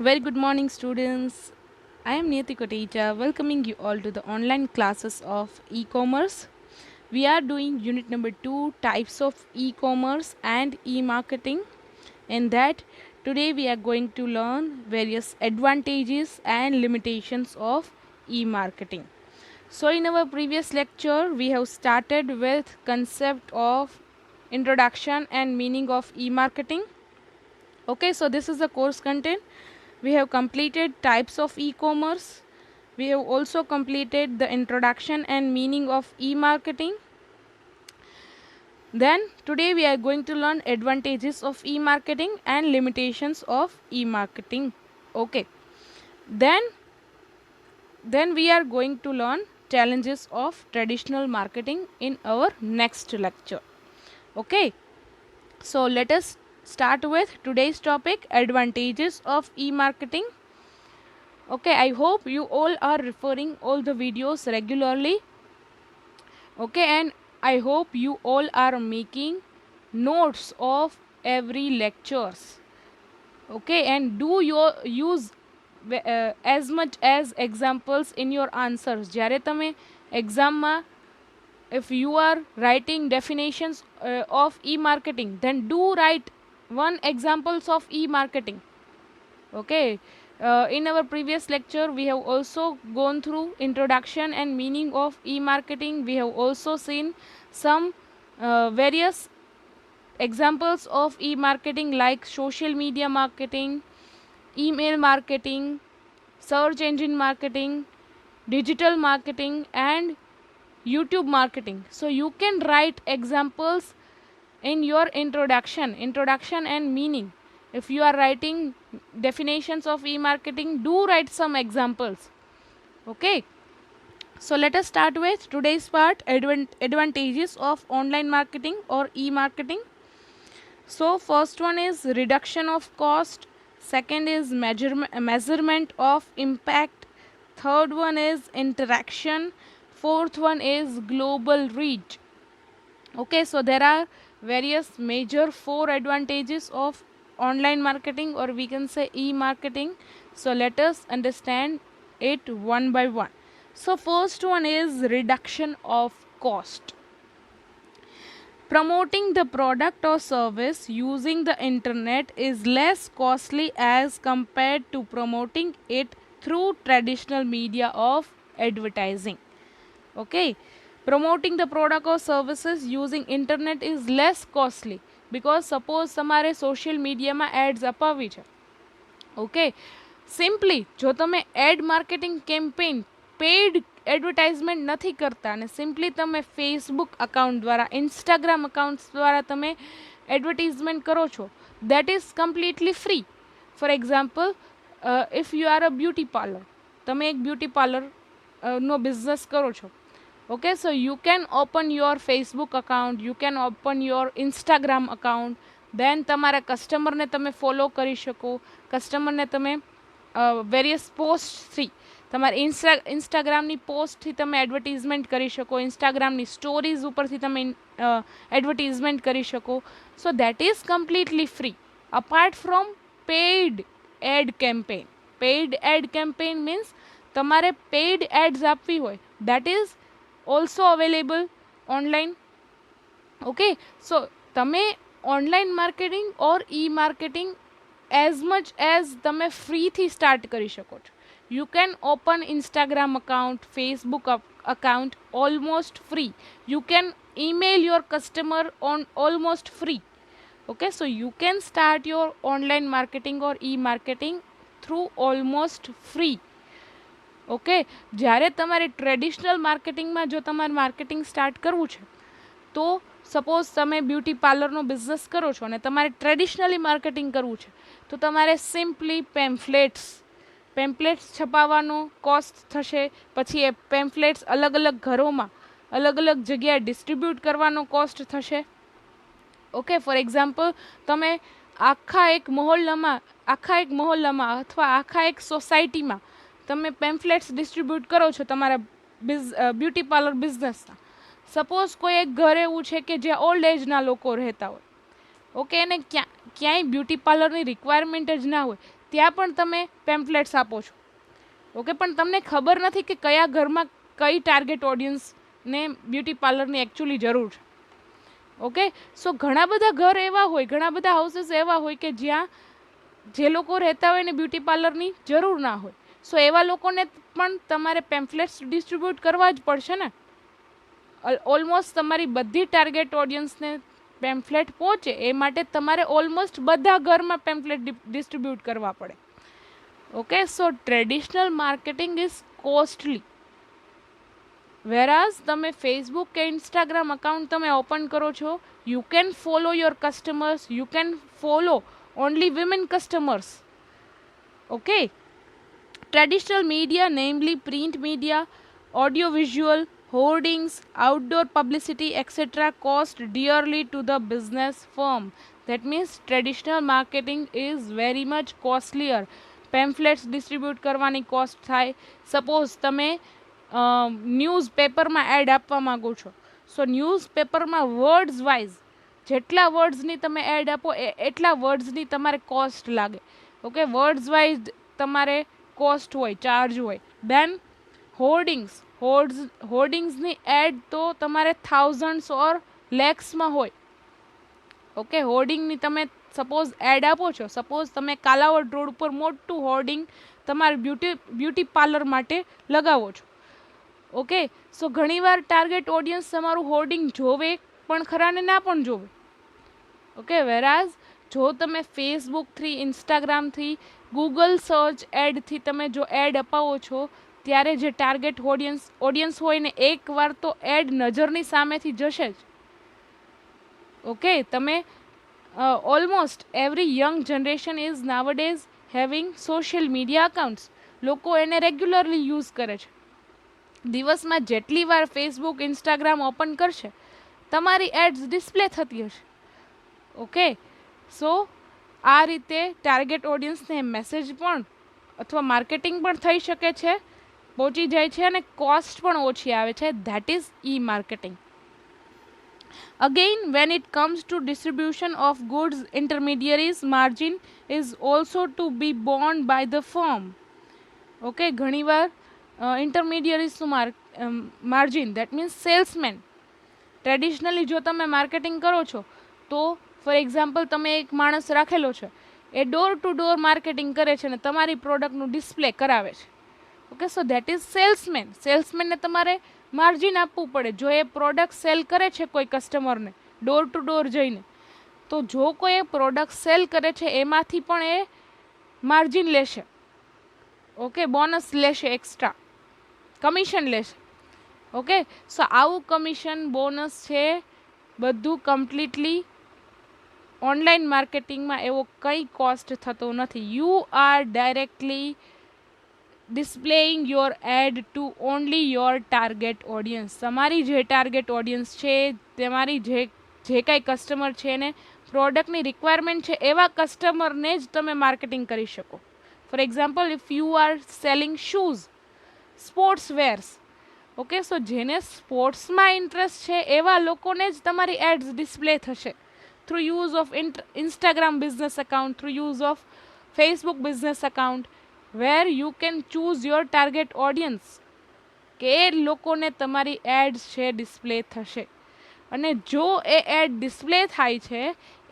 Very good morning, students. I am Niyati Kotecha, welcoming you all to the online classes of e-commerce. We are doing unit number 2, types of e-commerce and e-marketing. In that, today we are going to learn various advantages and limitations of e-marketing. So in our previous lecture, we have started with concept of introduction and meaning of e-marketing. Okay, so this is the course content. We have completed types of e-commerce. We have also completed the introduction and meaning of e-marketing. Then today we are going to learn advantages of e-marketing and limitations of e-marketing. Okay. Then we are going to learn challenges of traditional marketing in our next lecture. Okay. So let us start with today's topic, advantages of e-marketing. Okay, I hope you all are referring all the videos regularly. Okay, and I hope you all are making notes of every lectures. Okay, and do your use as much as examples in your answers. જ્યારે તમે એક્ઝામમાં if you are writing definitions of e-marketing, then do write one examples of e-marketing. Okay, in our previous lecture we have also gone through introduction and meaning of e-marketing. We have also seen some various examples of e-marketing like social media marketing, email marketing, search engine marketing, digital marketing, and YouTube marketing. So you can write examples in your introduction and meaning. If you are writing definitions of e-marketing, do write some examples. Okay, so let us start with today's part, advantages of online marketing or e-marketing. So first one is reduction of cost, second is measurement of impact, third one is interaction, fourth one is global reach. Okay, so there are various major four advantages of online marketing, or we can say e-marketing. So let us understand it one by one. So first one is reduction of cost. Promoting the product or service using the internet is less costly as compared to promoting it through traditional media of advertising. Okay, promoting the product or services using internet is less costly because suppose તમારે social મીડિયામાં ads અપાવવી છે. Okay, simply જો તમે ad marketing campaign paid advertisement નથી કરતા અને simply તમે ફેસબુક અકાઉન્ટ દ્વારા, ઇન્સ્ટાગ્રામ અકાઉન્ટ્સ દ્વારા તમે એડવર્ટાઇઝમેન્ટ કરો છો, that is completely free. For example, if you are a beauty parlour, તમે એક બ્યુટી પાર્લર નો બિઝનેસ કરો છો. Okay, so you can open your Facebook account, you can open your Instagram account, then તમારા કસ્ટમરને તમે follow કરી શકો, કસ્ટમરને તમે વેરિયસ પોસ્ટથી, તમારા ઇન્સ્ટાગ્રામની પોસ્ટથી તમે એડવર્ટાઇઝમેન્ટ કરી શકો, ઇન્સ્ટાગ્રામની સ્ટોરીઝ ઉપરથી તમે એડવર્ટાઇઝમેન્ટ કરી શકો. So that is completely free apart from paid ad campaign. Paid ad campaign means તમારે પેઇડ એડ્સ આપવી હોય, that is also available online. Okay, so તમે online marketing or e-marketing as much as તમે free થી start કરી શકો છો. You can open Instagram account, Facebook account almost free. You can email your customer on almost free. Okay, so you can start your online marketing or e-marketing through almost free. Okay, જ્યારે તમારે traditional માર્કેટિંગમાં જો તમારે marketing start કરવું છે, તો suppose તમે beauty પાર્લરનો business કરો છો અને તમારે ટ્રેડિશનલી માર્કેટિંગ કરવું છે, તો તમારે સિમ્પલી પેમ્પલેટ્સ છપાવવાનો કોસ્ટ થશે. પછી એ પેમ્પલેટ્સ અલગ અલગ ઘરોમાં અલગ અલગ જગ્યાએ ડિસ્ટ્રીબ્યુટ કરવાનો કોસ્ટ થશે. ઓકે, ફોર એક્ઝામ્પલ, તમે આખા એક મહોલ્લામાં અથવા આખા એક સોસાયટીમાં તમે પેમ્ફલેટ્સ ડિસ્ટ્રીબ્યુટ કરો છો તમારા બ્યુટી પાર્લર બિઝનેસના. સપોઝ કોઈ એક ઘર એવું છે કે જ્યાં ઓલ્ડ એજના લોકો રહેતા હોય, ઓકે, અને ક્યાંય બ્યુટી પાર્લરની રિક્વાયરમેન્ટ જ ના હોય, ત્યાં પણ તમે પેમ્ફલેટ્સ આપો છો. ઓકે, પણ તમને ખબર નથી કે કયા ઘરમાં કઈ ટાર્ગેટ ઓડિયન્સને બ્યુટી પાર્લરની એકચ્યુઅલી જરૂર છે. ઓકે, સો ઘણા બધા ઘર એવા હોય, ઘણા બધા હાઉસીસ એવા હોય કે જ્યાં જે લોકો રહેતા હોય ને બ્યુટી પાર્લરની જરૂર ના હોય. સો એવા લોકોને પણ તમારે પેમ્ફલેટ્સ ડિસ્ટ્રીબ્યુટ કરવા જ પડશે ને. ઓલમોસ્ટ તમારી બધી ટાર્ગેટ ઓડિયન્સને પેમ્ફલેટ પહોંચે એ માટે તમારે ઓલમોસ્ટ બધા ઘરમાં પેમ્ફલેટ ડિસ્ટ્રીબ્યુટ કરવા પડે. Okay, so traditional marketing is costly. Whereas તમે ફેસબુક કે ઇન્સ્ટાગ્રામ અકાઉન્ટ તમે ઓપન કરો છો, you can follow your customers, you can follow only women customers. Okay, traditional media, namely print media, audiovisual, hoardings, outdoor publicity, etc., cost dearly to the business firm. That means traditional marketing is very much costlier. Pamphlets distribute કરવાની cost થાય. Suppose તમે ન્યૂઝપેપરમાં add આપવા માગો છો, સો ન્યૂઝપેપરમાં words wise જેટલા વર્ડ્સની તમે add આપો એટલા વર્ડ્સની તમારે કોસ્ટ લાગે. ઓકે, વર્ડ્સ વાઇઝ તમારે કોસ્ટ હોય, ચાર્જ હોય. દેન હોર્ડિંગ્સની એડ તો તમારે થાઉઝન્ડ્સ ઓર લેક્સમાં હોય. ઓકે, હોર્ડિંગની તમે સપોઝ એડ આપો છો, સપોઝ તમે કાલાવડ રોડ ઉપર મોટું હોર્ડિંગ તમારે બ્યુટી પાર્લર માટે લગાવો છો. ઓકે, સો ઘણીવાર ટાર્ગેટ ઓડિયન્સ તમારું હોર્ડિંગ જોવે પણ ખરા ને ના પણ જોવે. ઓકે, વેરાઝ જો તમે ફેસબુકથી, ઇન્સ્ટાગ્રામથી, ગૂગલ સર્ચ એડથી તમે જો એડ અપાવો છો, ત્યારે જે ટાર્ગેટ ઓડિયન્સ હોય ને એકવાર તો એડ નજરની સામેથી જશે જ. ઓકે, તમે almost every young generation is nowadays having social media accounts. લોકો એને રેગ્યુલરલી યુઝ કરે છે. દિવસમાં જેટલી વાર ફેસબુક, ઇન્સ્ટાગ્રામ ઓપન કરશે, તમારી એડ્સ ડિસ્પ્લે થતી હશે. ઓકે, સો આ રીતે ટાર્ગેટ ઓડિયન્સને મેસેજ પણ અથવા માર્કેટિંગ પણ થઈ શકે છે, પહોંચી જાય છે અને કોસ્ટ પણ ઓછી આવે છે. That is E marketing. Again, when it comes to distribution of goods, intermediaries margin is also to be borne by the firm. Okay, ઘણીવાર ઇન્ટરમીડિયરીઝનું margin, that means salesman. Traditionally જો તમે માર્કેટિંગ કરો છો તો ફોર એક્ઝામ્પલ તમે એક માણસ રાખેલો છે, એ ડોર ટુ ડોર માર્કેટિંગ કરે છે અને તમારી પ્રોડક્ટનું ડિસ્પ્લે કરાવે છે. Okay, so that is salesman. સેલ્સમેનને તમારે માર્જિન આપવું પડે. જો એ પ્રોડક્ટ સેલ કરે છે કોઈ કસ્ટમરને ડોર ટુ ડોર જઈને, તો જો કોઈ એ પ્રોડક્ટ સેલ કરે છે એમાંથી પણ એ માર્જિન લેશે. ઓકે, બોનસ લેશે, એક્સ્ટ્રા કમિશન લેશે. ઓકે, સો આવું કમિશન, બોનસ છે બધું કમ્પ્લીટલી ઓનલાઈન માર્કેટિંગમાં એવો કંઈ કોસ્ટ થતો નથી. You are directly displaying your ad to only your target audience. તમારી જે ટાર્ગેટ ઓડિયન્સ છે, તમારી જે કાંઈ કસ્ટમર છે ને પ્રોડક્ટની રિક્વાયરમેન્ટ છે એવા કસ્ટમરને જ તમે માર્કેટિંગ કરી શકો. For example, if you are selling shoes, sports wears, okay, so જેને સ્પોર્ટ્સમાં ઇન્ટરેસ્ટ છે એવા લોકોને જ તમારી એડ્સ ડિસ્પ્લે થશે through use of Instagram business account, through use of Facebook business account, where you can choose your target audience, કે એ લોકોને તમારી એડ્સ છે ડિસ્પ્લે થશે. અને જો એ એડ ડિસ્પ્લે થાય છે,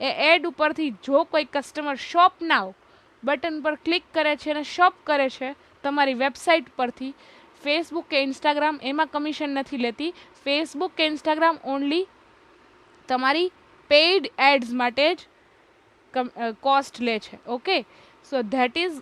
એ એડ ઉપરથી જો કોઈ કસ્ટમર શોપ નાવ બટન પર ક્લિક કરે છે અને શોપ કરે છે તમારી વેબસાઇટ પરથી, ફેસબુક કે ઇન્સ્ટાગ્રામ એમાં કમિશન નથી લેતી. ફેસબુક કે ઇન્સ્ટાગ્રામ ઓનલી તમારી પેઇડ એડ્સ માટે જ કોસ્ટ લે છે. Okay, so that is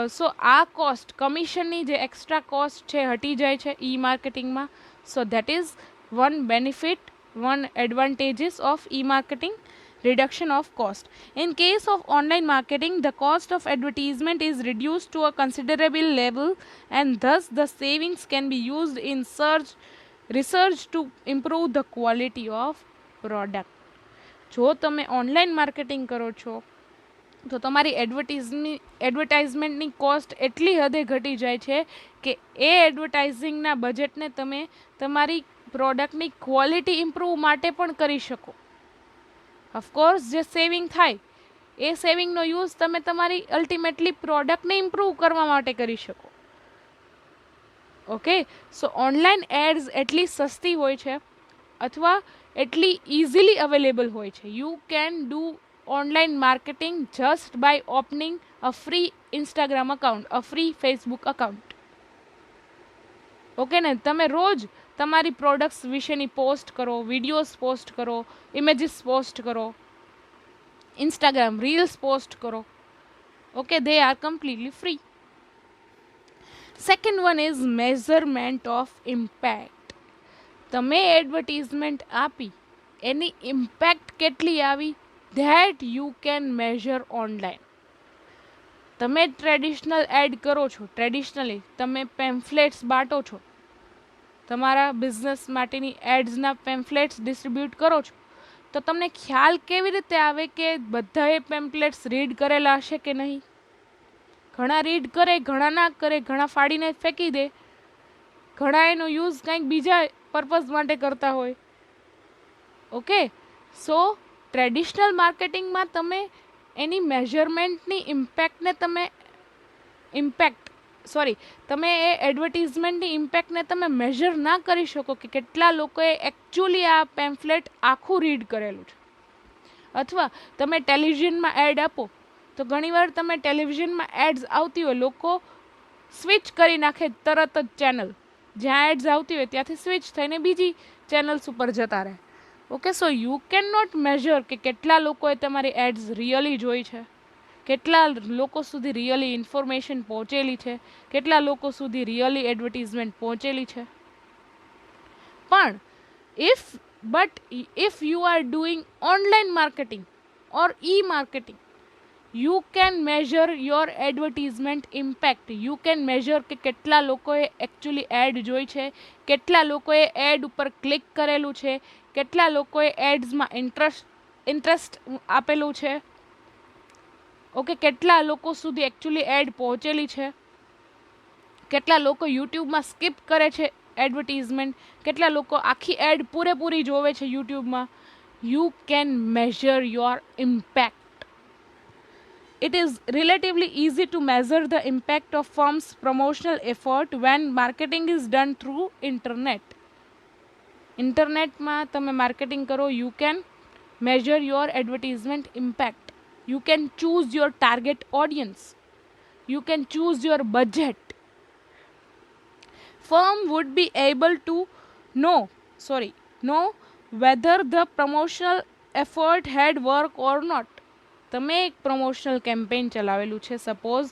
so આ કોસ્ટ, કમિશનની જે એક્સ્ટ્રા કોસ્ટ છે હટી જાય છે ઈ માર્કેટિંગમાં. So that is one benefit, one advantages of e-marketing, reduction of cost. In case of online marketing, the cost of advertisement is reduced to a considerable level and thus the savings can be used in research to improve the quality of product. જો તમે online marketing કરો છો તો તમારી એડવર્ટાઇઝમેન્ટની cost એટલી હદે ઘટી જાય છે કે એ એડવર્ટાઇઝિંગના બજેટને તમે તમારી પ્રોડક્ટની ક્વોલિટી ઇમ્પ્રૂવ માટે પણ કરી શકો. ઓફકોર્સ જે સેવિંગ થાય એ સેવિંગનો યુઝ તમે તમારી અલ્ટિમેટલી પ્રોડક્ટને ઇમ્પ્રૂવ કરવા માટે કરી શકો. ઓકે, સો ઓનલાઈન એડ્સ એટલી સસ્તી હોય છે અથવા એટલી ઇઝીલી અવેલેબલ હોય છે. You can do online marketing just by opening a free Instagram account, a free Facebook account. Okay ને, તમે રોજ તમારી પ્રોડક્ટ્સ વિશેની પોસ્ટ કરો, વિડીયોઝ પોસ્ટ કરો, ઇમેજીસ પોસ્ટ કરો, ઇન્સ્ટાગ્રામ રીલ્સ પોસ્ટ કરો. Okay, they are completely free. Second one is measurement of impact. તમે એડવર્ટીઝમેન્ટ આપી એની ઇમ્પેક્ટ કેટલી આવી, that you can measure online. તમે ટ્રેડિશનલ એડ કરો છો, ટ્રેડિશનલી તમે પેમ્ફલેટ્સ બાંટો છો, તમારા બિઝનેસ માટેની એડ્સના પેમ્ફલેટ્સ ડિસ્ટ્રીબ્યુટ કરો છો, તો તમને ખ્યાલ કેવી રીતે આવે કે બધાએ પેમ્ફલેટ્સ રીડ કરેલા હશે કે નહીં? ઘણા રીડ કરે, ઘણા ના કરે, ઘણા ફાડીને ફેંકી દે, ઘણા એનો યુઝ કંઈક બીજા પર્પઝ માટે કરતા હોય. ઓકે, સો ટ્રેડિશનલ માર્કેટિંગમાં તમે એની મેઝરમેન્ટની ઇમ્પેક્ટને તમે એ એડવર્ટીઝમેન્ટની ઇમ્પેક્ટને તમે મેઝર ના કરી શકો કે કેટલા લોકોએ એકચ્યુઅલી આ પેમ્ફલેટ આખું રીડ કરેલું છે. અથવા તમે ટેલિવિઝનમાં એડ આપો તો ઘણીવાર તમે ટેલિવિઝનમાં એડ્સ આવતી હોય, લોકો સ્વિચ કરી નાખે તરત જ ચેનલ, જ્યાં એડ્સ આવતી હોય ત્યાંથી સ્વિચ થઈને બીજી ચેનલ્સ ઉપર જતા રહે. Okay, so you can not measure કે કેટલા લોકોએ તમારી એડ્સ રિયલી જોઈ છે, કેટલા લોકો સુધી રિયલી ઇન્ફોર્મેશન પહોંચેલી છે, કેટલા લોકો સુધી રિયલી એડવર્ટીઝમેન્ટ પહોંચેલી છે. પણ if you are doing online marketing or e-marketing, you can measure your advertisement impact. You can measure કે કેટલા લોકોએ એકચ્યુઅલી એડ જોઈ છે, કેટલા લોકોએ એડ ઉપર ક્લિક કરેલું છે, કેટલા લોકોએ એડ્સમાં ઇન્ટરેસ્ટ આપેલું છે. ઓકે, કેટલા લોકો સુધી એકચ્યુઅલી એડ પહોંચેલી છે, કેટલા લોકો યુટ્યુબમાં સ્કીપ કરે છે એડવર્ટીઝમેન્ટ, કેટલા લોકો આખી એડ પૂરેપૂરી જોવે છે યુટ્યુબમાં. You can measure your impact. It is relatively easy to measure the impact of firms' promotional effort when marketing is done through internet. ઇન્ટરનેટમાં તમે માર્કેટિંગ કરો, you can measure your advertisement impact. You can choose your target audience. You can choose your budget. Firm would be able to know whether the promotional effort had worked or not. તમે એક promotional campaign ચલાવેલું છે, suppose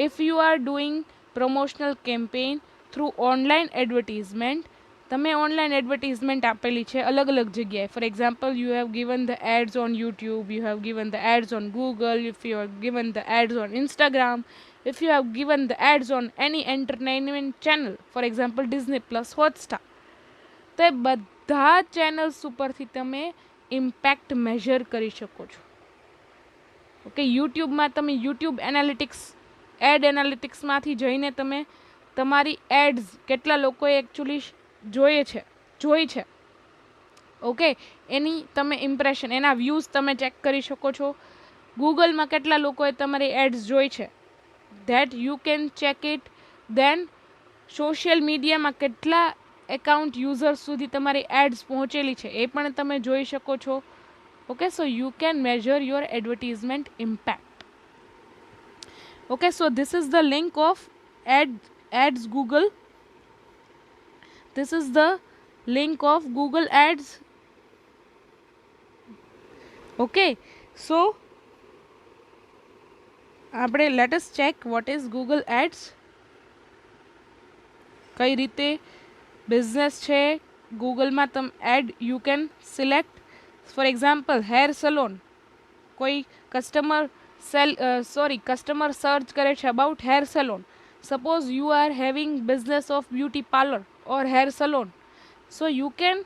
if you are doing promotional campaign through online advertisement, તમે online advertisement આપેલી છે અલગ અલગ જગ્યાએ. For example, you have given the ads on YouTube, you have given the ads on Google, if you have given the ads on Instagram, if you have given the ads on any entertainment channel, for example Disney plus Hotstar. તો એ બધા channels ઉપરથી તમે impact measure કરી શકો છો. Okay, યુટ્યુબમાં તમે યુટ્યુબ એડ એનાલિટિક્સમાંથી જઈને તમે તમારી એડ્સ કેટલા લોકોએ એકચ્યુઅલી જોઈ છે. ઓકે, એની તમે ઇમ્પ્રેશન, એના વ્યૂઝ તમે ચેક કરી શકો છો. ગૂગલમાં કેટલા લોકોએ તમારી એડ્સ જોઈ છે, that you can check it. Then social મીડિયામાં કેટલા એકાઉન્ટ યુઝર્સ સુધી તમારી એડ્સ પહોંચેલી છે એ પણ તમે જોઈ શકો છો. Okay, so you can measure your advertisement impact. Okay, so this is the link of ads Google. This is the link of Google Ads. Okay, so let us check what is Google Ads. કઈ રીતે business છે ગૂગલમાં તમે ad you can select. For example, hair salon, કોઈ customer search કરે છે about hair salon. Suppose you are having business of beauty parlour or hair salon, so you can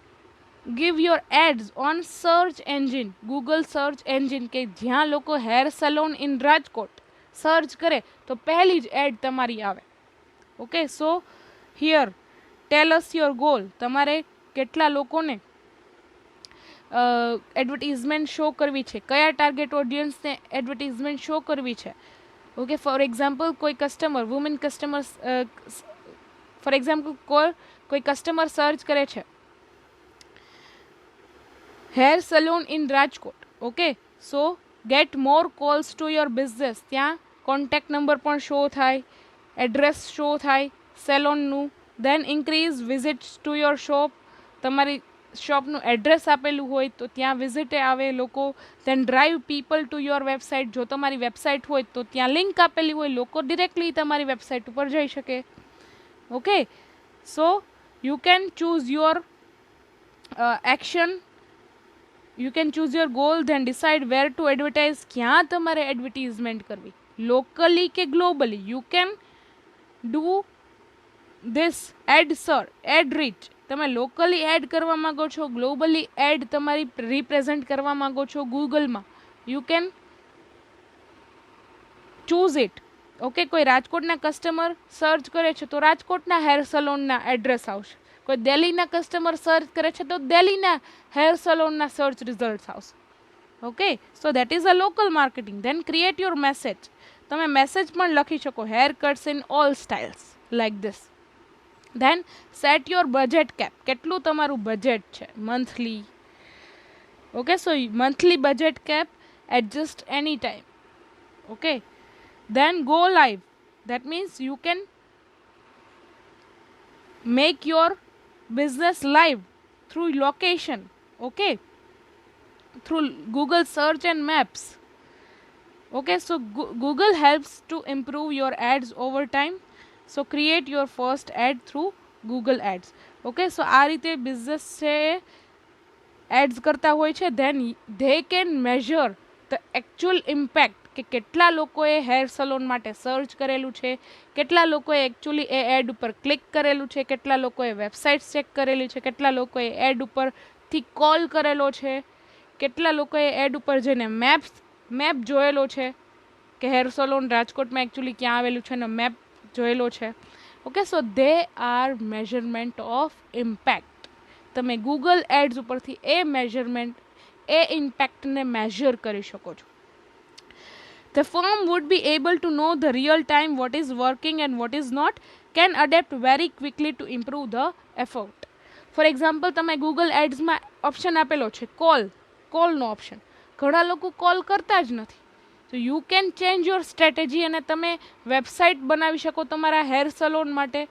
give your ads on search engine, Google search engine, કે જ્યાં લોકો hair salon in Rajkot search કરે તો પહેલી જ ad તમારી આવે. Okay, so here tell us your goal. તમારે કેટલા લોકોને એડવર્ટિઝમેન્ટ શો કરવી છે, કયા ટાર્ગેટ ઓડિયન્સને એડવર્ટિઝમેન્ટ શો કરવી છે. ઓકે, ફોર એક્ઝામ્પલ કોઈ customer women customer for example કોઈ કસ્ટમર સર્ચ કરે છે hair salon in Rajkot. Okay, so get more calls to your business. ત્યાં કોન્ટેક્ટ નંબર પણ શો થાય, એડ્રેસ શો થાય સેલોનનું. Then increase visits to your shop. તમારી શોપનું એડ્રેસ આપેલું હોય તો ત્યાં વિઝિટે આવે લોકો. Then drive people to your website. જો તમારી વેબસાઇટ હોય તો ત્યાં લિંક આપેલી હોય, લોકો ડિરેક્ટલી તમારી વેબસાઇટ ઉપર જઈ શકે. Okay, so you can choose your action, you can choose your goal, then decide where to advertise. ક્યાં તમારે એડવર્ટીઝમેન્ટ કરવી, લોકલી કે globally. You can do this ad sir ad reach. તમે લોકલી એડ કરવા માગો છો, ગ્લોબલી એડ તમારી represent કરવા માગો છો ગૂગલમાં, you can choose it. Okay, કોઈ રાજકોટના કસ્ટમર સર્ચ કરે છે તો રાજકોટના હેર સલોનના એડ્રેસ આવશે. કોઈ દિલ્હીના કસ્ટમર સર્ચ કરે છે તો દિલ્હીના હેર સલોનના સર્ચ રિઝલ્ટ આવશે. Okay, so that is a local marketing. Then create your message. તમે મેસેજ પણ લખી શકો, hair cuts in all styles like this. Then set your budget cap. કેટલું તમારું બજેટ છે monthly. Okay, so monthly budget cap, adjust any time. Okay, then go live. That means you can make your business live through location. Okay, through Google search and maps. Okay, so Google helps to improve your ads over time. So create your first ad through Google ads. Okay, so આ રીતે business છે ads કરતા હોય છે. Then they can measure the actual impact, કે કેટલા લોકોએ hair salon માટે સર્ચ કરેલું છે, કેટલા લોકોએ એકચ્યુઅલી એ એડ ઉપર ક્લિક કરેલું છે, કેટલા લોકોએ વેબસાઇટ ચેક કરેલી છે, કેટલા લોકોએ એડ ઉપરથી કોલ કરેલો છે, કેટલા લોકોએ એડ ઉપર જઈને મેપ જોયેલો છે કે હેર સલોન રાજકોટમાં એકચ્યુઅલી ક્યાં આવેલું છે ને મેપ જોયેલો છે. Okay, so they are measurement of impact. તમે ગૂગલ એડ્સ ઉપરથી એ મેઝરમેન્ટ, એ ઇમ્પેક્ટને મેઝર કરી શકો છો. The firm would be able to know the real time what is working and what is not, can adapt very quickly to improve the effort. For example, તમે Google એડ્સમાં option આપેલો છે કોલનો option. ઘણા લોકો call કરતા જ નથી. તો you can change your strategy અને તમે વેબસાઇટ બનાવી શકો તમારા હેર સલોન માટે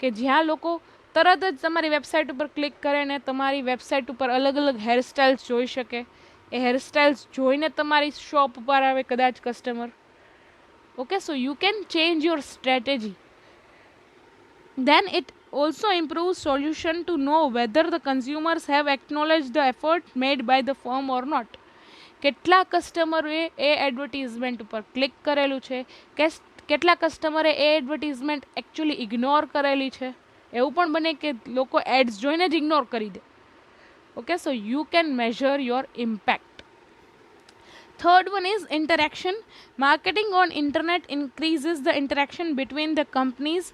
કે જ્યાં લોકો તરત જ તમારી વેબસાઇટ ઉપર ક્લિક કરે ને તમારી વેબસાઇટ ઉપર અલગ અલગ હેરસ્ટાઇલ્સ જોઈ શકે. એ હેરસ્ટાઇલ્સ જોઈને તમારી શોપ ઉપર આવે કદાચ customer. Okay, so you can change your strategy. Then it also improves solution to know whether the consumers have acknowledged the effort made by the firm or not. કેટલા કસ્ટમરોએ એ એડવર્ટીઝમેન્ટ ઉપર ક્લિક કરેલું છે, કે કેટલા કસ્ટમરે એ advertisement actually ignore કરેલી છે. એવું પણ બને કે લોકો એડ્સ જોઈને જ ઇગ્નોર કરી દે. Okay, so you can measure your impact. Third one is interaction. Marketing on internet increases the interaction between the companies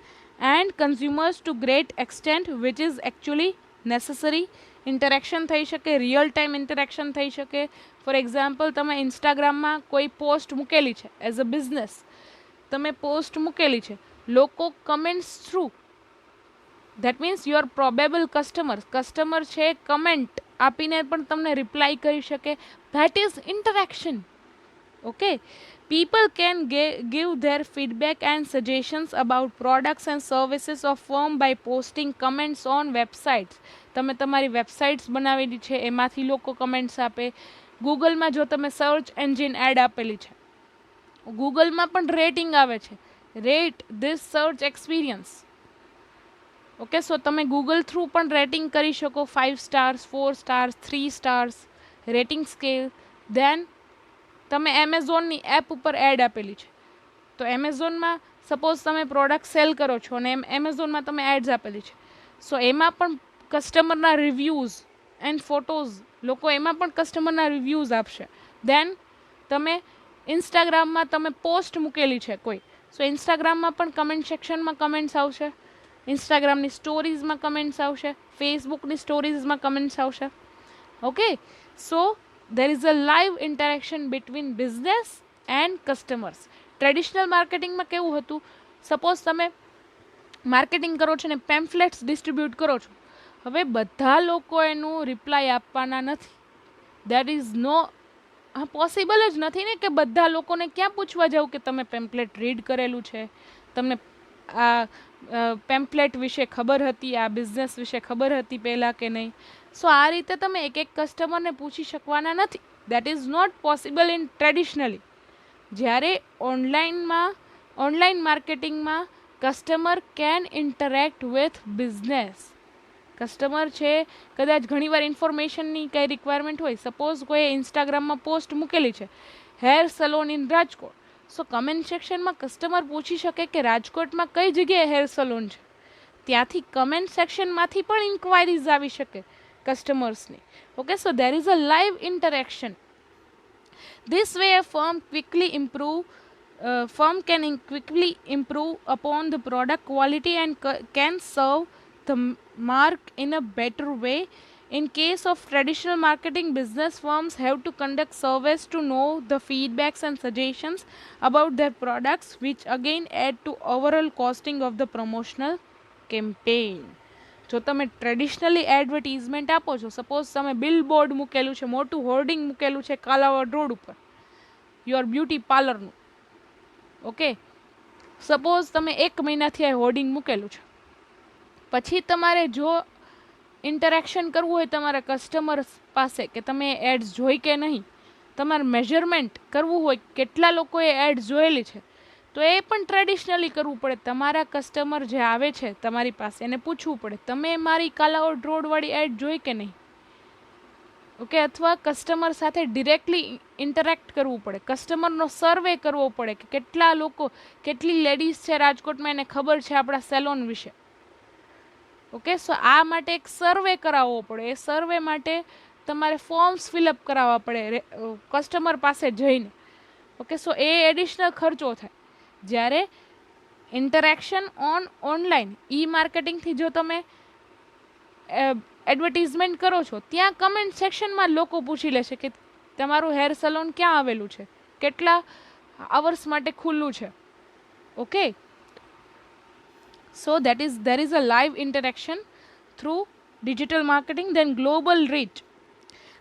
and consumers to great extent, which is actually necessary. Interaction થઈ શકે, real time interaction થઈ શકે. For example, તમે ઇન્સ્ટાગ્રામમાં કોઈ post મૂકેલી છે as a business, તમે પોસ્ટ મૂકેલી છે, લોકો comments through, that means your probable customer છે કમેન્ટ આપીને પણ તમને રિપ્લાય કરી શકે. That is interaction. Okay, people can give their feedback and suggestions about products and services of firm by posting comments on websites. તમે તમારી websites બનાવેલી છે એમાંથી લોકો કમેન્ટ્સ આપે. ગૂગલમાં જો તમે સર્ચ એન્જિન એડ આપેલી છે, ગૂગલમાં પણ રેટિંગ આવે છે, rate this search experience. Okay, so તમે ગૂગલ થ્રુ પણ રેટિંગ કરી શકો, 5 stars, 4 stars, 3 stars, rating scale. Then તમે એમેઝોનની એપ ઉપર એડ આપેલી છે, તો એમેઝોનમાં સપોઝ તમે પ્રોડક્ટ સેલ કરો છો અને એમેઝોનમાં તમે એડ્સ આપેલી છે, સો એમાં પણ કસ્ટમરના રિવ્યૂઝ એન્ડ ફોટોઝ, લોકો એમાં પણ કસ્ટમરના રિવ્યૂઝ આપશે. દેન તમે ઇન્સ્ટાગ્રામમાં તમે પોસ્ટ મૂકેલી છે કોઈ, સો ઇન્સ્ટાગ્રામમાં પણ કમેન્ટ સેક્શનમાં કમેન્ટ્સ આવશે, ઇન્સ્ટાગ્રામની સ્ટોરીઝમાં કમેન્ટ્સ આવશે, ફેસબુકની સ્ટોરીઝમાં કમેન્ટ્સ આવશે. Okay, So there is a live interaction between business and customers. Traditional માર્કેટિંગમાં કેવું હતું, સપોઝ તમે માર્કેટિંગ કરો છો ને પેમ્ફલેટ્સ ડિસ્ટ્રીબ્યુટ કરો છો, હવે બધા લોકો એનું રિપ્લાય આપવાના નથી. દેટ ઇઝ નો પોસિબલ જ નથી ને કે બધા લોકોને ક્યાં પૂછવા જાવ કે તમે પેમ્પલેટ રીડ કરેલું છે, તમને આ પેમ્પલેટ વિશે ખબર હતી, આ બિઝનેસ વિશે ખબર હતી પહેલાં કે નહીં. સો આ રીતે તમે એક એક કસ્ટમરને પૂછી શકવાના નથી. That is not possible in traditionally. જ્યારે ઓનલાઈન માર્કેટિંગમાં customer can interact with business. Customer છે, કદાચ ઘણીવાર ઇન્ફોર્મેશનની કંઈ રિક્વાયરમેન્ટ હોય, સપોઝ કોઈ ઇન્સ્ટાગ્રામમાં પોસ્ટ મૂકેલી છે hair salon in Rajkot, so comment સેક્શનમાં કસ્ટમર પૂછી શકે કે રાજકોટમાં કઈ જગ્યાએ હેર સલોન છે. ત્યાંથી કમેન્ટ સેક્શનમાંથી પણ ઇન્ક્વાયરીઝ આવી શકે કસ્ટમર્સની. Okay, so there is a live interaction. This way a firm can quickly improve upon the product quality and can serve the mark in a better way. In case of traditional marketing, business firms have to conduct surveys to know the feedbacks and suggestions about their products, which again add to overall costing of the promotional campaign. જો તમે traditionally advertisement આપો છો, suppose તમે billboard મૂકેલું છે, મોટું hoarding મૂકેલું છે કાલાવડ રોડ ઉપર યોર બ્યુટી પાર્લરનું, ઓકે, સપોઝ તમે 1 મહિનાથી આ હોર્ડિંગ મૂકેલું છે, પછી તમારે જો ઇન્ટરેક્શન કરવું હોય તમારા કસ્ટમર પાસે કે તમે એડ્સ જોઈ કે નહીં, તમારે મેઝરમેન્ટ કરવું હોય કેટલા લોકોએ એડ્સ જોયેલી છે, તો એ પણ ટ્રેડિશનલી કરવું પડે. તમારા કસ્ટમર જે આવે છે તમારી પાસે એને પૂછવું પડે તમે મારી કાલાવડ રોડવાળી એડ જોઈ કે નહીં. ઓકે, અથવા કસ્ટમર સાથે ડિરેક્ટલી ઇન્ટરેક્ટ કરવું પડે, કસ્ટમરનો સર્વે કરવો પડે કે કેટલા લોકો, કેટલી લેડીઝ છે રાજકોટમાં એને ખબર છે આપણા સેલોન વિશે. ઓકે, સો આ માટે એક સર્વે કરાવવો પડે. એ સર્વે માટે તમારે ફોર્મ્સ ફિલઅપ કરાવવા પડે કસ્ટમર પાસે જઈને. ઓકે, સો એ એડિશનલ ખર્ચો થાય. જ્યારે ઇન્ટરેક્શન ઓનલાઈન ઈ માર્કેટિંગથી જો તમે એડવર્ટીઝમેન્ટ કરો છો, ત્યાં કમેન્ટ સેક્શનમાં લોકો પૂછી લેશે કે તમારું હેર સલોન ક્યાં આવેલું છે, કેટલા અવર્સ માટે ખુલ્લું છે. Okay, so there is a live interaction through digital marketing. Then global reach,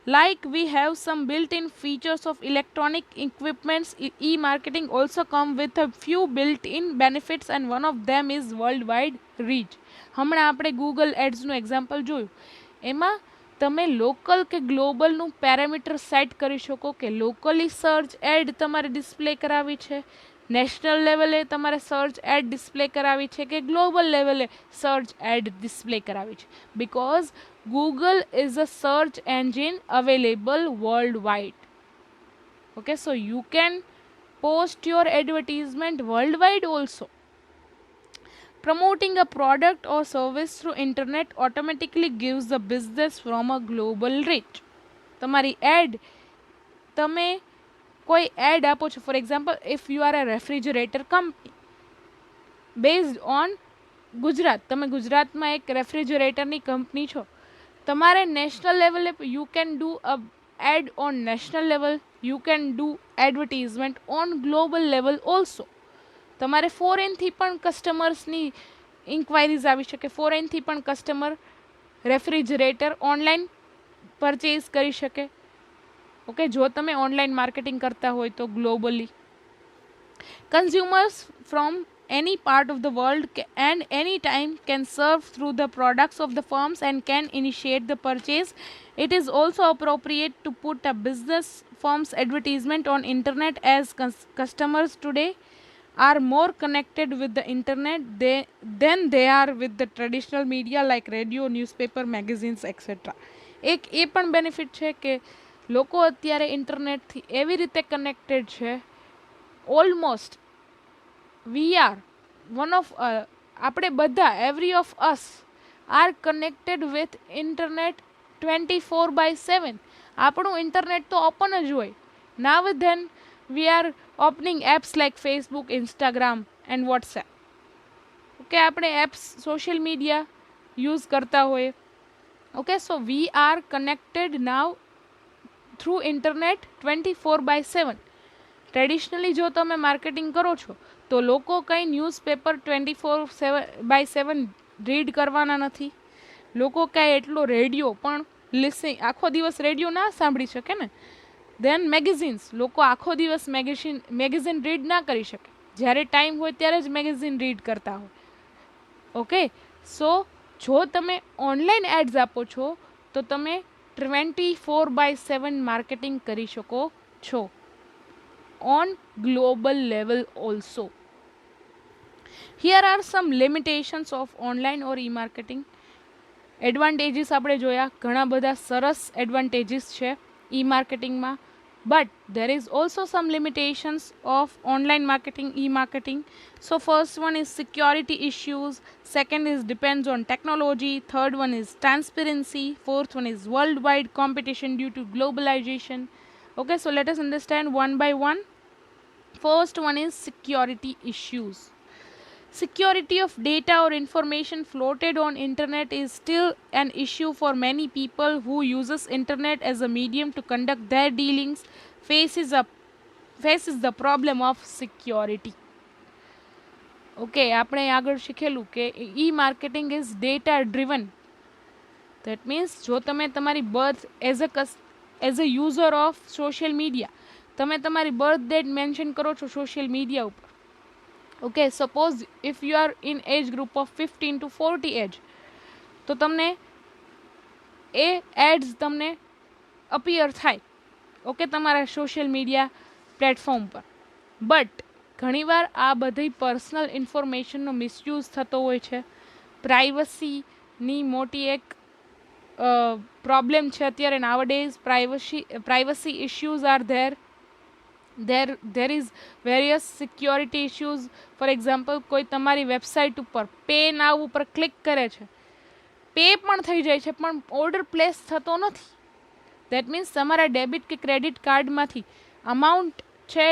like we have some built-in features of electronic equipments, e-marketing also come with a few built-in benefits and one of them is worldwide reach. હમણાં આપણે Google એડ્સનું example જોયું, એમાં તમે local કે ગ્લોબલનું parameter set કરી શકો કે locally search add તમારે ડિસ્પ્લે કરાવી છે, નેશનલ લેવલે તમારે સર્ચ એડ ડિસ્પ્લે કરાવી છે કે ગ્લોબલ લેવલે સર્ચ એડ ડિસ્પ્લે કરાવી છે. Because Google is a search engine available worldwide. Okay, so you can post your advertisement worldwide also. Promoting a product or service through internet automatically gives the business from a global reach. તમારી ad, તમે કોઈ ad આપો છો, for example if you are a refrigerator company based on Gujarat, તમે ગુજરાતમાં એક રેફ્રિજરેટરની company છો, તમારે નેશનલ લેવલે you can do a ad on national level, you can do advertisement on global level also. તમારે ફોરેનથી પણ કસ્ટમર્સની ઇન્ક્વાયરીઝ આવી શકે, ફોરેનથી પણ કસ્ટમર રેફ્રિજરેટર ઓનલાઈન પરચેઝ કરી શકે. ઓકે, જો તમે ઓનલાઈન માર્કેટિંગ કરતા હોય તો globally consumers from any part of the world and any time can serve through the products of the firms and can initiate the purchase. It is also appropriate to put a business firm's advertisement on internet as customers today are more connected with the internet than they are with the traditional media like radio, newspaper, magazines, etc. એક એ પણ benefit છે કે લોકો અત્યારે ઇન્ટરનેટથી એવી રીતે connected છે, almost we are one of આપણે બધા, every of us are connected with internet 24/7. આપણું ઇન્ટરનેટ તો ઓપન જ હોય. Now then we are opening apps like Facebook, Instagram and WhatsApp. Okay, આપણે એપ્સ સોશિયલ મીડિયા યુઝ કરતા હોઈએ. Okay, so we are connected now through internet 24/7. Traditionally જો તમે marketing કરો છો તો લોકો કંઈ ન્યૂઝપેપર 24/7 રીડ કરવાના નથી. લોકો કાંઈ એટલો રેડિયો પણ આખો દિવસ રેડિયો ના સાંભળી શકે ને. દેન મેગેઝિન્સ, લોકો આખો દિવસ મેગેઝિન રીડ ના કરી શકે. જ્યારે ટાઈમ હોય ત્યારે જ મેગેઝિન રીડ કરતા હોય. ઓકે, સો જો તમે ઓનલાઈન એડ્સ આપો છો તો તમે 24/7 માર્કેટિંગ કરી શકો છો on global level also. Here are some limitations of online or E marketing. Advantages આપણે જોયા, ઘણા બધા સરસ એડવાન્ટેજીસ છે ઈ માર્કેટિંગમાં, but there is also some limitations of online marketing, e-marketing. So first one is security issues, second is depends on technology, third one is transparency, fourth one is worldwide competition due to globalization. Okay, so let us understand one by one. First one is security issues. Security of data or information floated on internet is still an issue for many people who uses internet as a medium to conduct their dealings. Faces the problem of security. Okay, આપણે આગળ શીખેલું કે e marketing is data driven. That means જો તમે તમારી birth as a user of social media, તમે તમારી birth date mention કરો છો સોશિયલ મીડિયા ઉપર. Okay, suppose if you are in age group of 15 to 40 age, તો તમને એ એડ્સ તમને અપિયર થાય, ઓકે, તમારા સોશિયલ મીડિયા પ્લેટફોર્મ પર. બટ ઘણીવાર આ બધી પર્સનલ ઇન્ફોર્મેશનનો મિસયુઝ થતો હોય છે. પ્રાઇવસીની મોટી એક પ્રોબ્લેમ છે અત્યારે nowadays. Privacy issues are there is various security issues. For example, કોઈ તમારી વેબસાઇટ ઉપર પે નાવ ઉપર ક્લિક કરે છે, પે પણ થઈ જાય છે પણ ઓર્ડર પ્લેસ થતો નથી. દેટ મીન્સ તમારા ડેબિટ કે ક્રેડિટ કાર્ડમાંથી અમાઉન્ટ છે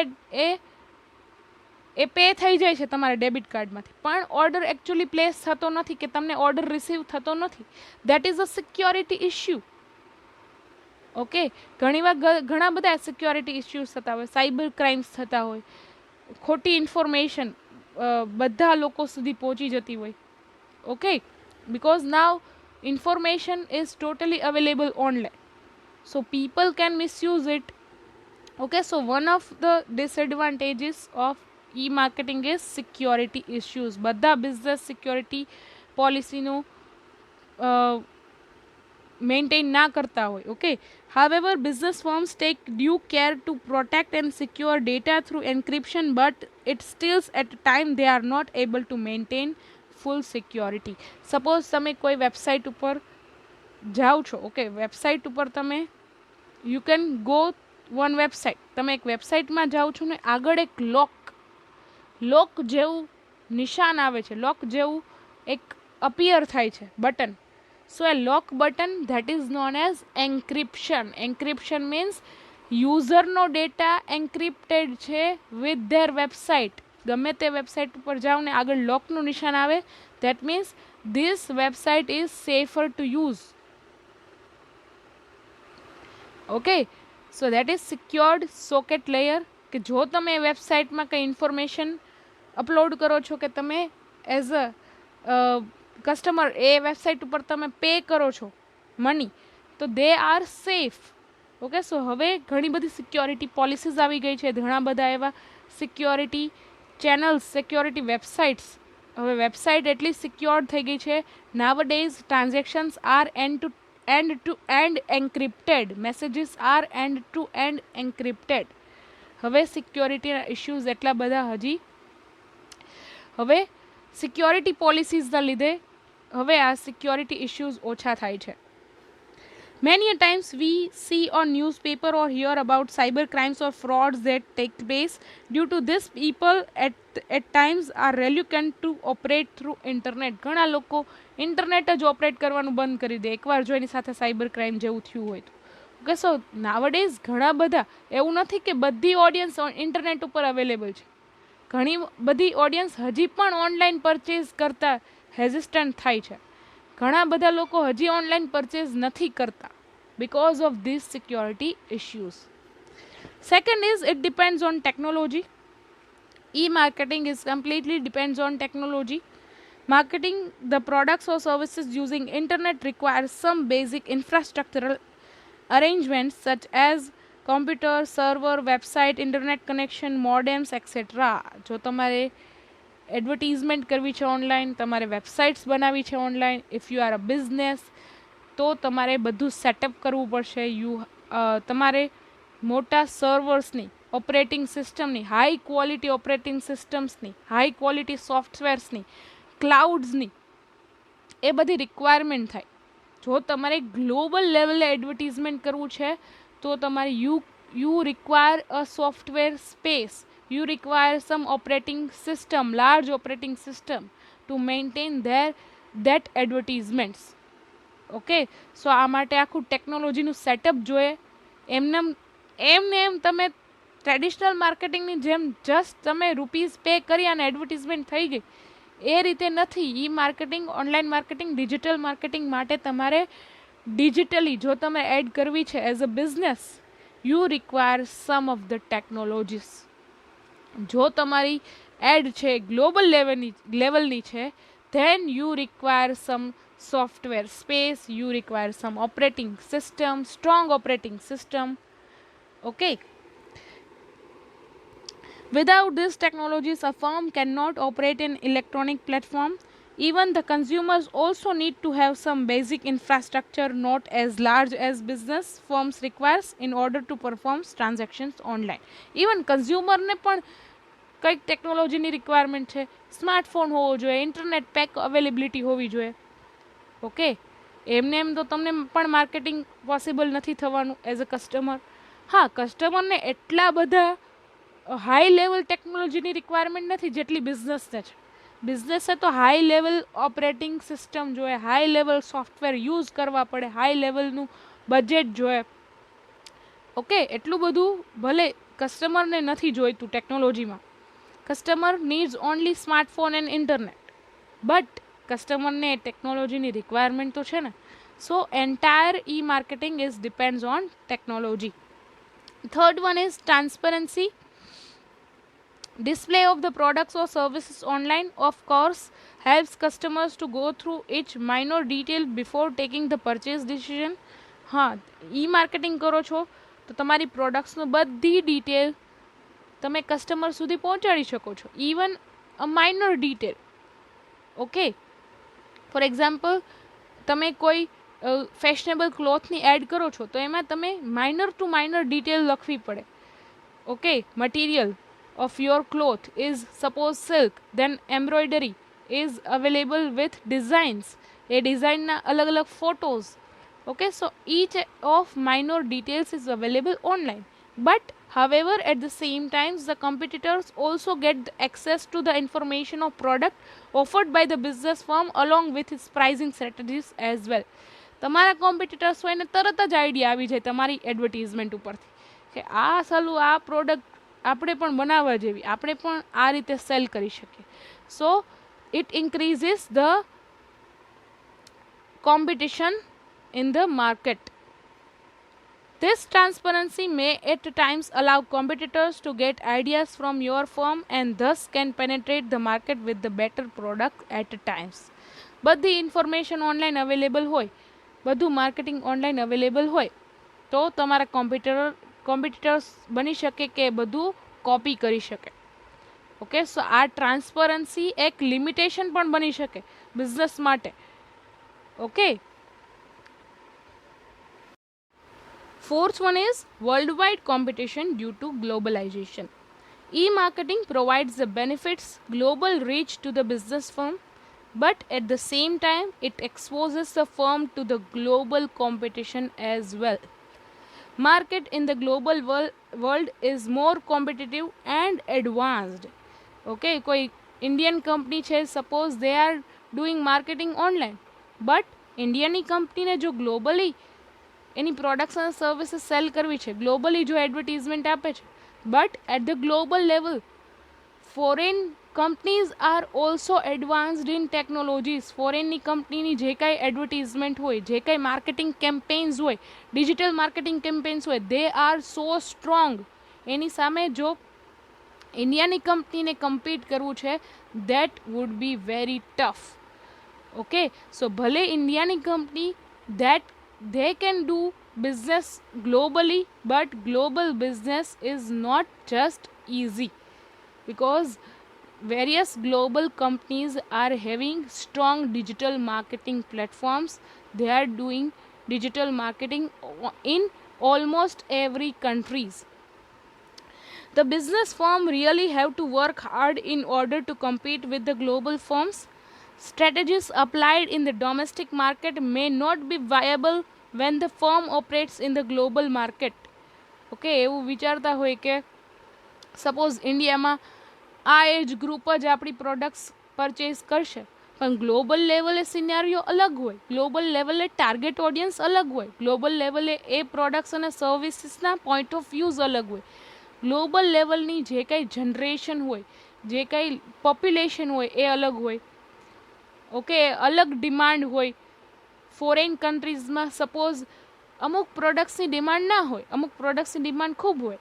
એ પે થઈ જાય છે તમારા ડેબિટ કાર્ડમાંથી, પણ ઓર્ડર એકચ્યુઅલી પ્લેસ થતો નથી કે તમને ઓર્ડર રિસીવ થતો નથી. That is a security issue. Okay, ઘણા બધા સિક્યોરિટી ઇશ્યુઝ થતા હોય, સાયબર ક્રાઇમ્સ થતા હોય, ખોટી ઇન્ફોર્મેશન બધા લોકો સુધી પહોંચી જતી હોય. Okay, because now information is totally available online, so people can misuse it. Okay, so one of the disadvantages of e-marketing is security issues. બધા બિઝનેસ સિક્યોરિટી પોલિસીનું મેન્ટેન ના કરતા હોય. Okay, however business firms take due care to protect and secure data through encryption, but it still at a time they are not able to maintain full security. Suppose તમે કોઈ website ઉપર જાઓ છો, okay, website ઉપર તમે you can go one website, તમે એક વેબસાઇટમાં જાઓ છો ને આગળ એક લોક જેવું નિશાન આવે છે, લોક જેવું એક અપિયર થાય છે button. So a lock button, that is known as encryption. Encryption means user no data encrypted છે with their website. ગમે તે વેબસાઇટ ઉપર જાઓ ને આગળ લોકનું નિશાન આવે, that means this website is safer to use. Okay, so that is secured socket layer. કે જો તમે વેબસાઇટમાં કંઈ ઇન્ફોર્મેશન અપલોડ કરો છો કે તમે as a customer A website ઉપર તમે પે કરો છો મની, તો દે આર સેફ. ઓકે, સો હવે ઘણી બધી સિક્યોરિટી પોલિસીઝ આવી ગઈ છે, ઘણા બધા એવા સિક્યોરિટી ચેનલ્સ, સિક્યોરિટી વેબસાઇટ્સ. હવે વેબસાઇટ એટલી સિક્યોર્ડ થઈ ગઈ છે, nowadays transactions are end to end encrypted, messages are end to end encrypted. હવે સિક્યોરિટીના ઇશ્યુઝ એટલા બધા હવે સિક્યોરિટી પોલિસીઝના લીધે હવે આ સિક્યોરિટી ઇશ્યુઝ ઓછા થાય છે. Many a times we see on newspaper or hear about cyber crimes or frauds that take place. Due to this, people at times are reluctant to operate through internet. ઘણા લોકો internet જ operate કરવાનું બંધ કરી દે એકવાર જો એની સાથે cyber crime જેવું થયું હોય તો. ઓકે, સો નાવડેઝ ઘણા બધા, એવું નથી કે બધી ઓડિયન્સ ઇન્ટરનેટ ઉપર અવેલેબલ છે. ઘણી બધી ઓડિયન્સ હજી પણ ઓનલાઈન પરચેઝ કરતા હેઝિસ્ટન્ટ થાય છે. ઘણા બધા લોકો હજી ઓનલાઈન પરચેઝ નથી કરતા. because of these security issues. Second is it depends on technology. E-marketing is completely depends on technology. Marketing the products or services using internet requires some basic infrastructural arrangements such as computer, server, website, internet connection, modems, etc. જો તમારે advertisement કરવી છે online, તમારે websites બનાવવી છે online, if you are a business, તો તમારે બધું સેટઅપ કરવું પડશે. તમારે મોટા સર્વર્સની, ઓપરેટિંગ સિસ્ટમની, હાઈ ક્વોલિટી ઓપરેટિંગ સિસ્ટમ્સની, હાઈ ક્વોલિટી સોફ્ટવેર્સની, ક્લાઉડ્સની, એ બધી રિક્વાયરમેન્ટ થાય. જો તમારે ગ્લોબલ લેવલે એડવર્ટીઝમેન્ટ કરવું છે તો તમારે you require a software space, you require some operating system, large operating system to maintain that advertisements. Okay, so આ માટે આખું ટેકનોલોજીનું સેટઅપ જોઈએ. એમને એમ તમે ટ્રેડિશનલ માર્કેટિંગની જેમ જસ્ટ તમે રૂપીઝ પે કરી અને એડવર્ટિઝમેન્ટ થઈ ગઈ, એ રીતે નથી. E marketing, online marketing, digital marketing માટે તમારે ડિજિટલી જો તમે એડ કરવી છે as a business, you require some of the technologies. જો તમારી એડ છે ગ્લોબલ લેવલની છે, then you require some software space, you require some operating system, strong operating system. Okay, without these technologies a firm cannot operate an electronic platform. Even the consumers also need to have some basic infrastructure not as large as business firms requires in order to perform transactions online. Even consumer ને પણ કંઈક ટેકનોલોજીની requirement છે. Smartphone હોવો જોઈએ, internet pack availability હોવી જોઈએ. Okay, એમને એમ તો તમને પણ માર્કેટિંગ પોસિબલ નથી થવાનું એઝ અ કસ્ટમર. હા, કસ્ટમરને એટલા બધા હાઈ લેવલ ટેકનોલોજીની રિક્વાયરમેન્ટ નથી જેટલી બિઝનેસને છે. બિઝનેસે તો હાઈ લેવલ ઓપરેટિંગ સિસ્ટમ જોઈએ, હાઈ લેવલ સોફ્ટવેર યુઝ કરવા પડે, હાઈ લેવલનું બજેટ જોઈએ. ઓકે, એટલું બધું ભલે કસ્ટમરને નથી જોઈતું ટેકનોલોજીમાં. Customer needs only smartphone and internet, but કસ્ટમરને ટેકનોલોજીની રિક્વાયરમેન્ટ તો છે ને. So entire e marketing is depends on technology. Third one is transparency. Display of the products or services online, of course, helps customers to go through each minor detail before taking the purchase decision. હા, ઈ marketing કરો છો તો તમારી પ્રોડક્ટ્સનું બધી detail તમે customer સુધી પહોંચાડી શકો છો, even a minor detail. Okay, for example તમે કોઈ ફેશનેબલ ક્લોથની એડ કરો છો તો એમાં તમે માઇનર ટુ માઇનર ડિટેલ લખવી પડે. Okay, material of your cloth is suppose silk, then embroidery is available with designs, a design na alag alag photos. Okay, so each of minor details is available online, but however at the same time the competitors also get the access to the information of product offered by the business firm along with its pricing strategies as well. તમારા competitors હોય ને તરત જ idea આવી જાય તમારી advertisement ઉપરથી કે આ સાલું આ પ્રોડક્ટ આપણે પણ બનાવવા જેવી, આપણે પણ આ રીતે સેલ કરી શકીએ. So it increases the competition in the market. This transparency may at times allow competitors to get ideas from your firm and thus can penetrate the market with the better product at times. બધી information online available હોય, બધું marketing online available હોય તો તમારા competitors બની શકે કે બધું કોપી કરી શકે. ઓકે, સો આ ટ્રાન્સપરન્સી એક લિમિટેશન પણ બની શકે બિઝનેસ માટે. Okay, fourth one is worldwide competition due to globalization. E-marketing provides the benefits global reach to the business firm, but at the same time it exposes the firm to the global competition as well. Market in the global world is more competitive and advanced. Okay, કોઈ Indian company છે, suppose they are doing marketing online, but ઇન્ડિયાની કંપનીને જો globally એની products અને services sell કરવી છે, globally જો એડવર્ટીઝમેન્ટ આપે છે, but at the global level foreign companies are also advanced in technologies. ફોરેનની કંપનીની જે કાંઈ એડવર્ટિઝમેન્ટ હોય, જે કાંઈ માર્કેટિંગ કેમ્પેન્સ હોય, ડિજિટલ માર્કેટિંગ કેમ્પેન્સ હોય, દે આર સો સ્ટ્રોંગ. એની સામે જો ઇન્ડિયાની કંપનીને કમ્પીટ કરવું છે, that would be very tough. Okay, so ભલે ઇન્ડિયાની company that they can do business globally, but global business is not just easy, because various global companies are having strong digital marketing platforms. They are doing digital marketing in almost every countries. The business firm really have to work hard in order to compete with the global firms. Strategies applied in the domestic market may not be viable when the firm operates in the global market. Okay, એવું વિચારતા હોય કે suppose ઇન્ડિયામાં આ age group જ આપણી products purchase કરશે, પણ ગ્લોબલ લેવલે સિનારીઓ અલગ હોય, ગ્લોબલ લેવલે ટાર્ગેટ ઓડિયન્સ અલગ હોય, ગ્લોબલ લેવલે એ પ્રોડક્ટ્સ અને સર્વિસીસના પોઈન્ટ ઓફ વ્યૂઝ અલગ હોય, ગ્લોબલ લેવલની જે કાંઈ જનરેશન હોય, જે કાંઈ પોપ્યુલેશન હોય એ અલગ હોય. ઓકે, અલગ ડિમાન્ડ હોય. ફોરેન કન્ટ્રીઝમાં સપોઝ અમુક પ્રોડક્ટ્સની ડિમાન્ડ ના હોય, અમુક પ્રોડક્ટ્સની ડિમાન્ડ ખૂબ હોય.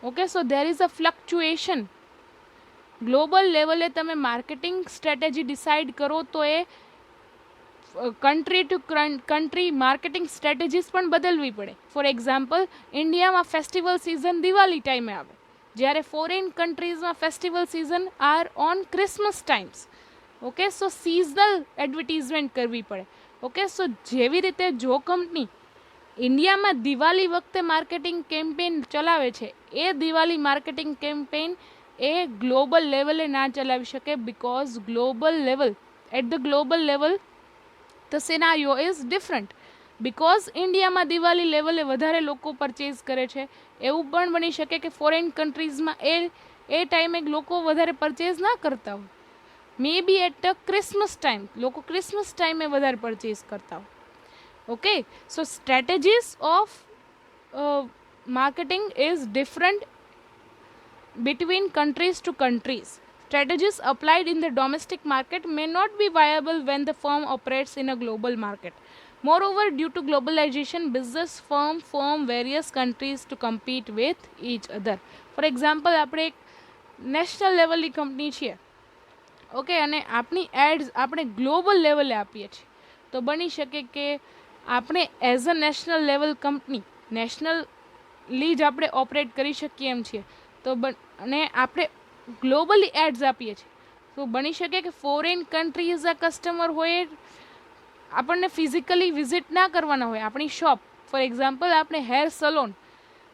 Okay, so there is a fluctuation. Global લેવલે તમે માર્કેટિંગ સ્ટ્રેટેજી ડિસાઇડ કરો તો એ country to country marketing strategies પણ બદલવી પડે. ફોર એક્ઝામ્પલ, ઇન્ડિયામાં ફેસ્ટિવલ સિઝન દિવાળી ટાઈમે આવે, જ્યારે ફોરેન કન્ટ્રીઝમાં festival season are on Christmas times. Okay, so seasonal advertisement કરવી પડે. ઓકે, સો જેવી રીતે જો કંપની ઇન્ડિયામાં દિવાળી વખતે માર્કેટિંગ કેમ્પેન ચલાવે છે, એ દિવાળી માર્કેટિંગ કેમ્પેન એ ગ્લોબલ લેવલે ના ચલાવી શકે, because global level at the global level the scenario is different. Because ઇન્ડિયામાં દિવાળી લેવલે વધારે લોકો પરચેઝ કરે છે, એવું પણ બની શકે કે ફોરેન કન્ટ્રીઝમાં એ ટાઈમે લોકો વધારે પરચેઝ ના કરતા હોય. મે બી એટ અ ક્રિસમસ ટાઈમ લોકો ક્રિસમસ ટાઈમે વધારે પરચેઝ કરતા હોય. Okay, so strategies of marketing is different between countries to countries. Strategies applied in the domestic market may not be viable when the firm operates in a global market. Moreover, due to globalization, business firm form various countries to compete with each other. For example, આપણે એક national લેવલની company છીએ, okay, અને આપણી ads આપણે global લેવલે આપીએ છીએ, તો બની શકે કે આપણે as a national level company nationally જ આપણે ઓપરેટ કરી શકીએ એમ છીએ, તો અને આપણે ગ્લોબલી એડ્સ આપીએ છીએ, તો બની શકે કે ફોરેન કન્ટ્રીઝના કસ્ટમર હોય, આપણને ફિઝિકલી વિઝિટ ના કરવાના હોય આપણી શોપ. ફોર એક્ઝામ્પલ, આપણે hair salon,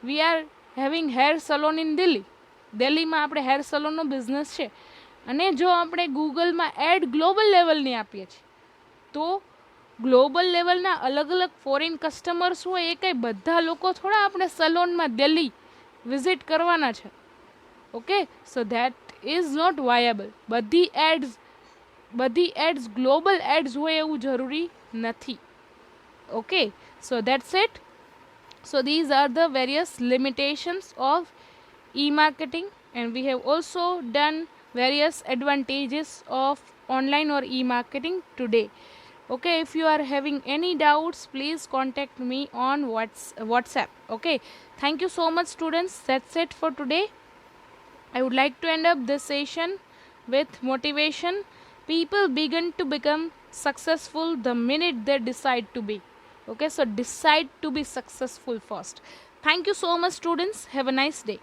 we are having hair salon in દિલ્હીમાં આપણે હેર સલોનનો બિઝનેસ છે, અને જો આપણે ગૂગલમાં એડ ગ્લોબલ લેવલની આપીએ છીએ, તો ગ્લોબલ લેવલના અલગ અલગ ફોરેન કસ્ટમર્સ હોય, એ કંઈ બધા લોકો થોડા આપણે સલોનમાં દિલ્હી વિઝિટ કરવાના છે. Okay, so that is not viable. બધી એડ્સ ગ્લોબલ એડ્સ હોય એવું જરૂરી નથી. Okay, so that's it. So these are the various limitations of e-marketing, and we have also done various advantages of online or e-marketing today. Okay, if you are having any doubts, please contact me on WhatsApp. Okay, thank you so much students. That's it for today. I would like to end up this session with motivation. People begin to become successful the minute they decide to be. Okay, so decide to be successful first. Thank you so much students. Have a nice day.